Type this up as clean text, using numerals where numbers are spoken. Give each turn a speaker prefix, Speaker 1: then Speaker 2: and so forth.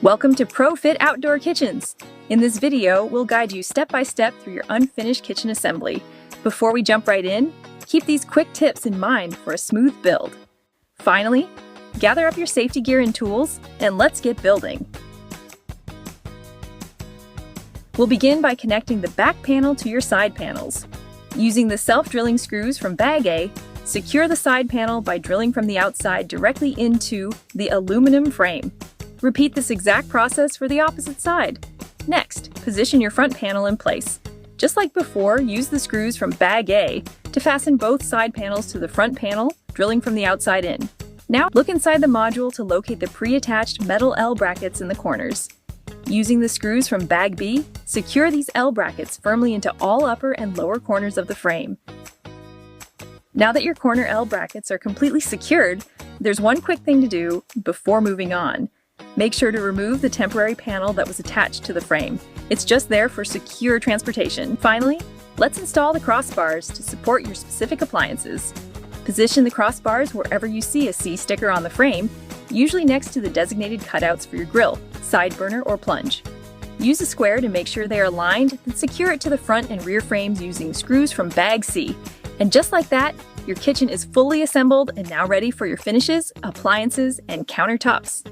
Speaker 1: Welcome to ProFit Outdoor Kitchens. In this video, we'll guide you step by step through your unfinished kitchen assembly. Before we jump right in, keep these quick tips in mind for a smooth build. Finally, gather up your safety gear and tools, and let's get building. We'll begin by connecting the back panel to your side panels. Using the self-drilling screws from bag A, secure the side panel by drilling from the outside directly into the aluminum frame. Repeat this exact process for the opposite side. Next, position your front panel in place. Just like before, use the screws from bag A to fasten both side panels to the front panel, drilling from the outside in. Now, look inside the module to locate the pre-attached metal L brackets in the corners. Using the screws from bag B, secure these L brackets firmly into all upper and lower corners of the frame. Now that your corner L brackets are completely secured, there's one quick thing to do before moving on. Make sure to remove the temporary panel that was attached to the frame. It's just there for secure transportation. Finally, let's install the crossbars to support your specific appliances. Position the crossbars wherever you see a C sticker on the frame, usually next to the designated cutouts for your grill, side burner, or plunge. Use a square to make sure they are aligned, then secure it to the front and rear frames using screws from bag C. And just like that, your kitchen is fully assembled and now ready for your finishes, appliances, and countertops.